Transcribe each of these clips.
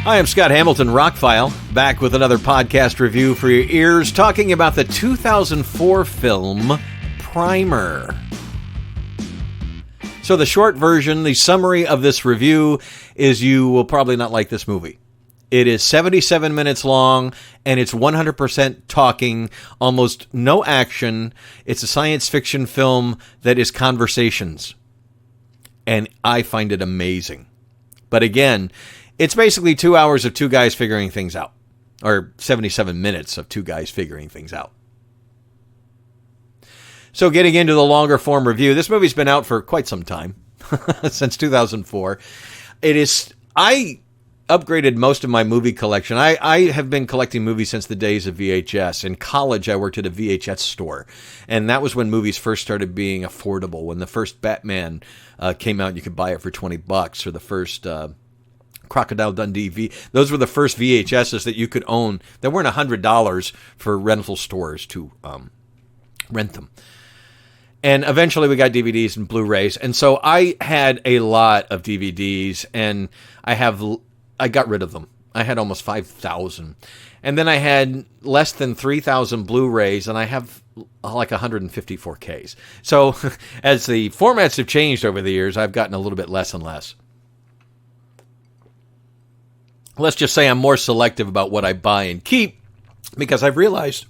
Hi, I'm Scott Hamilton, ROCKFILE, back with another podcast review for your ears, talking about the 2004 film Primer. So the short version, the summary of this review is you will probably not like this movie. It is 77 minutes long, and it's 100% talking, almost no action. It's a science fiction film that is conversations, and I find it amazing. But again, it's basically 2 hours of two guys figuring things out, or 77 minutes of two guys figuring things out. So getting into the longer form review, this movie's been out for quite some time, since 2004. I upgraded most of my movie collection. I have been collecting movies since the days of VHS. In college, I worked at a VHS store, and that was when movies first started being affordable. When the first Batman came out, and you could buy it for $20, or the first Crocodile Dundee those were the first VHSs that you could own that weren't $100 for rental stores to rent them. And eventually we got DVDs and Blu-rays. And so I had a lot of DVDs, and I got rid of them. I had almost 5,000. And then I had less than 3,000 Blu-rays, and I have like 154 Ks. So as the formats have changed over the years, I've gotten a little bit less and less. Let's just say I'm more selective about what I buy and keep, because I've realized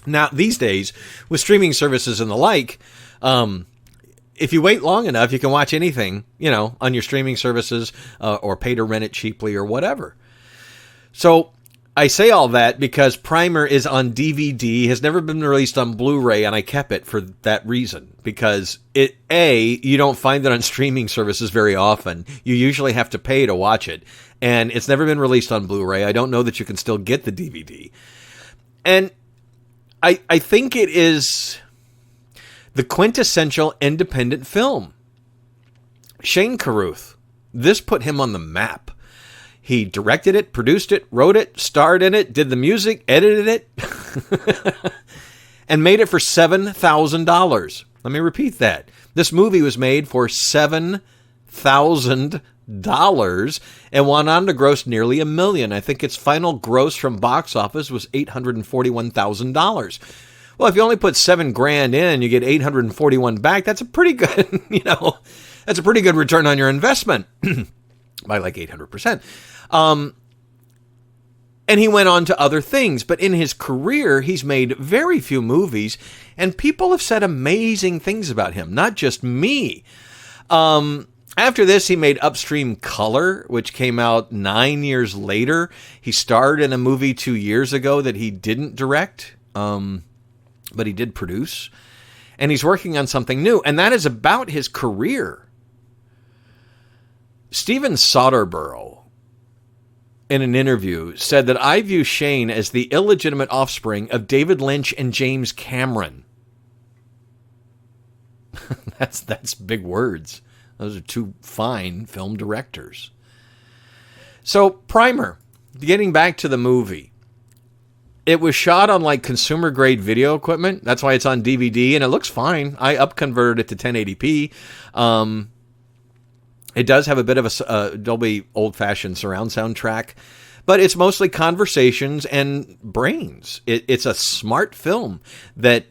now these days with streaming services and the like, if you wait long enough, you can watch anything, on your streaming services or pay to rent it cheaply or whatever. So I say all that because Primer is on DVD, has never been released on Blu-ray, and I kept it for that reason. Because you don't find it on streaming services very often. You usually have to pay to watch it. And it's never been released on Blu-ray. I don't know that you can still get the DVD. And I think it is the quintessential independent film. Shane Carruth, this put him on the map. He directed it, produced it, wrote it, starred in it, did the music, edited it, and made it for $7,000. Let me repeat that. This movie was made for $7,000 and went on to gross nearly $1 million. I think its final gross from box office was $841,000. Well, if you only put $7,000 in, you get $841 back. That's a pretty good, that's a pretty good return on your investment by like 800%. And he went on to other things, but in his career, he's made very few movies, and people have said amazing things about him, not just me. After this, he made Upstream Color, which came out 9 years later. He starred in a movie 2 years ago that he didn't direct, but he did produce. And he's working on something new, and that is about his career. Steven Soderbergh, in an interview, said that I view Shane as the illegitimate offspring of David Lynch and James Cameron. That's big words. Those are two fine film directors. So, Primer, getting back to the movie. It was shot on like consumer grade video equipment. That's why it's on DVD, and it looks fine. I upconverted it to 1080p. It does have a bit of a Dolby old-fashioned surround sound track, but it's mostly conversations and brains. It's a smart film that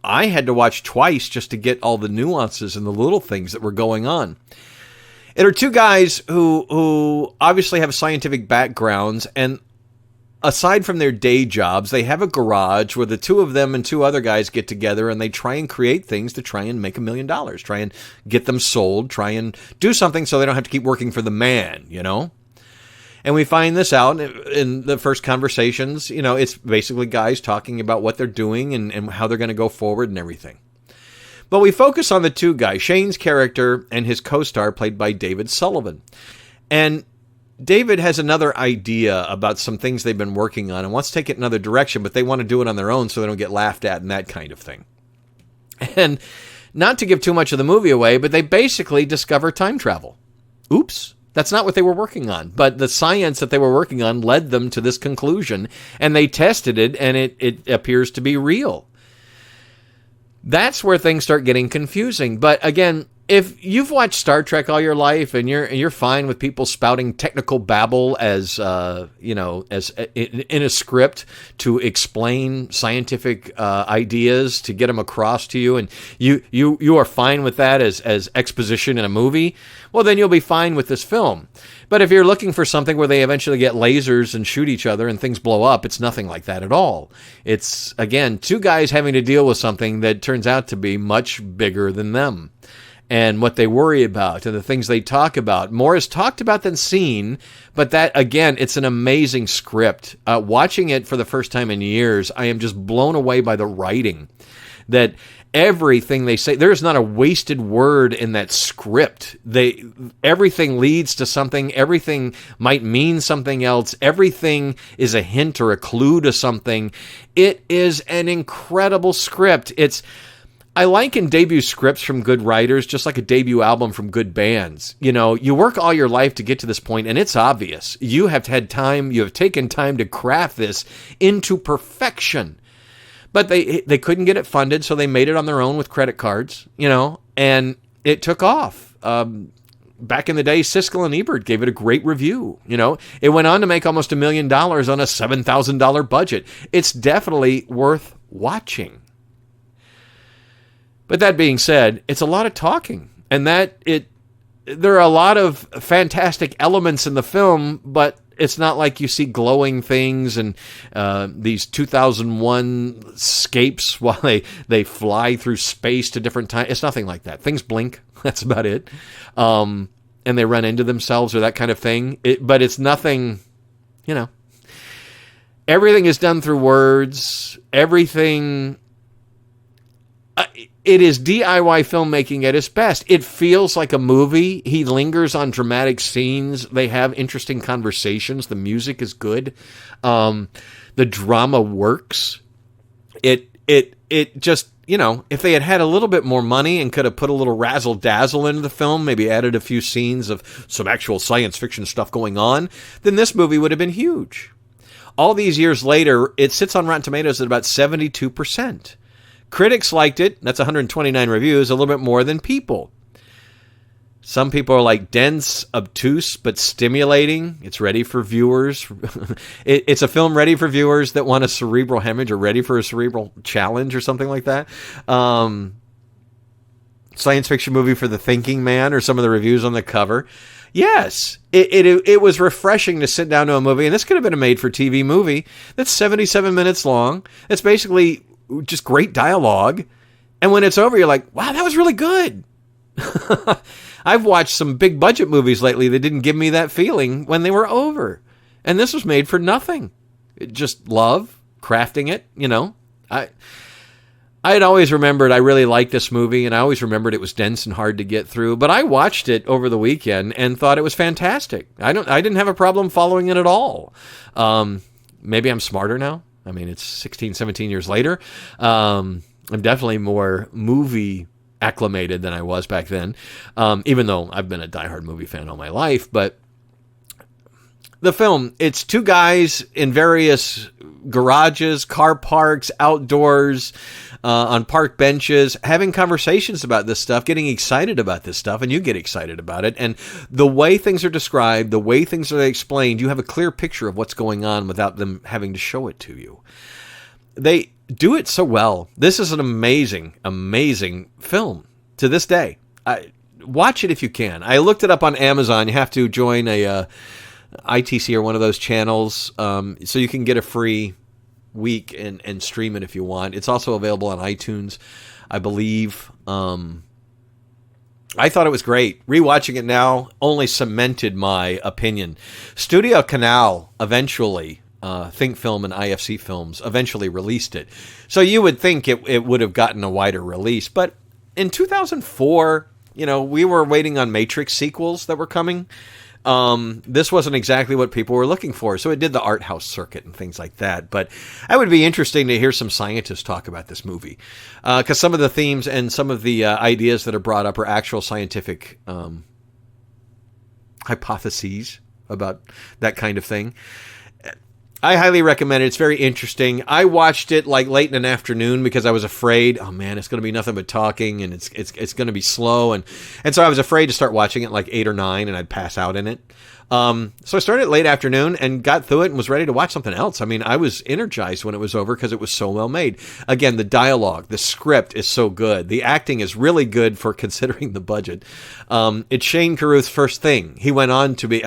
I had to watch twice just to get all the nuances and the little things that were going on. It are two guys who obviously have scientific backgrounds, and aside from their day jobs, they have a garage where the two of them and two other guys get together and they try and create things to try and make $1 million, try and get them sold, try and do something so they don't have to keep working for the man, And we find this out in the first conversations. It's basically guys talking about what they're doing and how they're going to go forward and everything. But we focus on the two guys, Shane's character and his co-star played by David Sullivan. And David has another idea about some things they've been working on and wants to take it another direction, but they want to do it on their own so they don't get laughed at and that kind of thing. And not to give too much of the movie away, but they basically discover time travel. Oops. That's not what they were working on, but the science that they were working on led them to this conclusion, and they tested it, and it appears to be real. That's where things start getting confusing. But again, if you've watched Star Trek all your life and you're fine with people spouting technical babble as as in a script to explain scientific ideas to get them across to you, and you are fine with that as exposition in a movie, well, then you'll be fine with this film. But if you're looking for something where they eventually get lasers and shoot each other and things blow up, it's nothing like that at all. It's, again, two guys having to deal with something that turns out to be much bigger than them. And what they worry about and the things they talk about. More is talked about than seen, but that, again, it's an amazing script. Watching it for the first time in years, I am just blown away by the writing. That everything they say, there's not a wasted word in that script. Everything leads to something. Everything might mean something else. Everything is a hint or a clue to something. It is an incredible script. I liken debut scripts from good writers just like a debut album from good bands. You know, you work all your life to get to this point, and it's obvious. You have taken time to craft this into perfection. But they couldn't get it funded, so they made it on their own with credit cards, and it took off. Back in the day, Siskel and Ebert gave it a great review. It went on to make almost $1 million on a $7,000 budget. It's definitely worth watching. But that being said, it's a lot of talking, and there are a lot of fantastic elements in the film, but it's not like you see glowing things and these 2001 scapes while they fly through space to different times. It's nothing like that. Things blink. That's about it. And they run into themselves or that kind of thing. But it's nothing, Everything is done through words. Everything... It is DIY filmmaking at its best. It feels like a movie. He lingers on dramatic scenes. They have interesting conversations. The music is good. The drama works. It just, if they had had a little bit more money and could have put a little razzle-dazzle into the film, maybe added a few scenes of some actual science fiction stuff going on, then this movie would have been huge. All these years later, it sits on Rotten Tomatoes at about 72%. Critics liked it. That's 129 reviews, a little bit more than people. Some people are like dense, obtuse, but stimulating. It's ready for viewers. It's a film ready for viewers that want a cerebral hemorrhage or ready for a cerebral challenge or something like that. Science fiction movie for the thinking man or some of the reviews on the cover. Yes, it was refreshing to sit down to a movie, and this could have been a made-for-TV movie that's 77 minutes long. It's basically just great dialogue. And when it's over, you're like, wow, that was really good. I've watched some big budget movies lately that didn't give me that feeling when they were over. And this was made for nothing. Just love, crafting it, I had always remembered I really liked this movie, and I always remembered it was dense and hard to get through. But I watched it over the weekend and thought it was fantastic. I didn't have a problem following it at all. Maybe I'm smarter now. I mean, it's 16, 17 years later. I'm definitely more movie acclimated than I was back then, even though I've been a diehard movie fan all my life. But the film, it's two guys in various garages, car parks, outdoors, on park benches, having conversations about this stuff, getting excited about this stuff, and you get excited about it. And the way things are described, the way things are explained, you have a clear picture of what's going on without them having to show it to you. They do it so well. This is an amazing, amazing film to this day. Watch it if you can. I looked it up on Amazon. You have to join a ITC or one of those channels so you can get a free week and stream it if you want. It's also available on iTunes, I believe. I thought it was great. Rewatching it now only cemented my opinion. Studio Canal eventually, Think Film and IFC Films, eventually released it. So you would think it would have gotten a wider release. But in 2004, we were waiting on Matrix sequels that were coming. This wasn't exactly what people were looking for, so it did the art house circuit and things like that. But it would be interesting to hear some scientists talk about this movie, because some of the themes and some of the ideas that are brought up are actual scientific hypotheses about that kind of thing. I highly recommend it. It's very interesting. I watched it like late in an afternoon because I was afraid, oh man, it's going to be nothing but talking and it's going to be slow. And so I was afraid to start watching it like 8 or 9 and I'd pass out in it. So I started it late afternoon and got through it and was ready to watch something else. I mean, I was energized when it was over because it was so well made. Again, the dialogue, the script is so good. The acting is really good for considering the budget. It's Shane Carruth's first thing. He went on to be,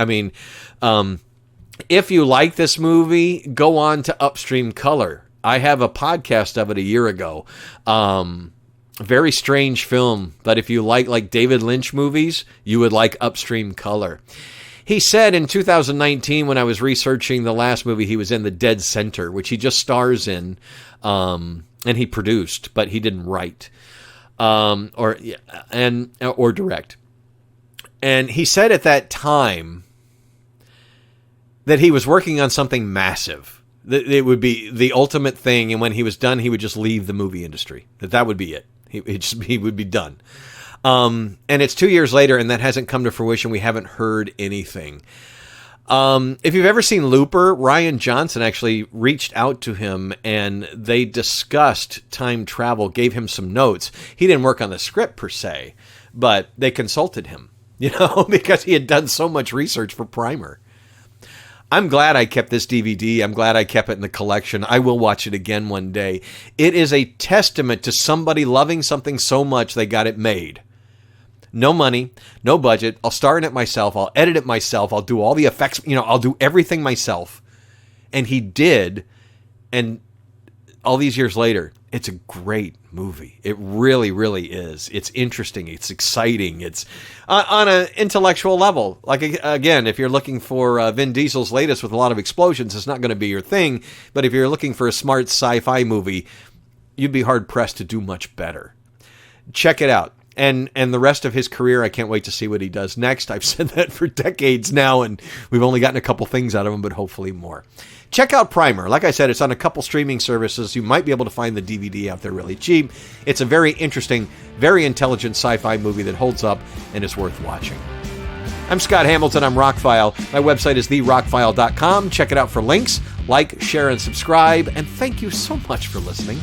if you like this movie, go on to Upstream Color. I have a podcast of it a year ago. Very strange film, but if you like David Lynch movies, you would like Upstream Color. He said in 2019, when I was researching the last movie he was in, The Dead Center, which he just stars in, and he produced, but he didn't write or direct. And he said at that time that he was working on something massive. That it would be the ultimate thing, and when he was done, he would just leave the movie industry. That would be it. He would be done. And it's 2 years later, and that hasn't come to fruition. We haven't heard anything. If you've ever seen Looper, Rian Johnson actually reached out to him, and they discussed time travel, gave him some notes. He didn't work on the script per se, but they consulted him, because he had done so much research for Primer. I'm glad I kept this DVD. I'm glad I kept it in the collection. I will watch it again one day. It is a testament to somebody loving something so much they got it made. No money, no budget. I'll star in it myself. I'll edit it myself. I'll do all the effects. I'll do everything myself. And he did. And all these years later, it's a great movie. It really, really is. It's interesting. It's exciting. It's on an intellectual level. Like, again, if you're looking for Vin Diesel's latest with a lot of explosions, it's not going to be your thing. But if you're looking for a smart sci-fi movie, you'd be hard-pressed to do much better. Check it out. And the rest of his career, I can't wait to see what he does next. I've said that for decades now, and we've only gotten a couple things out of him, but hopefully more. Check out Primer. Like I said, it's on a couple streaming services. You might be able to find the DVD out there really cheap. It's a very interesting, very intelligent sci-fi movie that holds up and is worth watching. I'm Scott Hamilton. I'm ROCKFILE. My website is therockfile.com. Check it out for links. Like, share, and subscribe. And thank you so much for listening.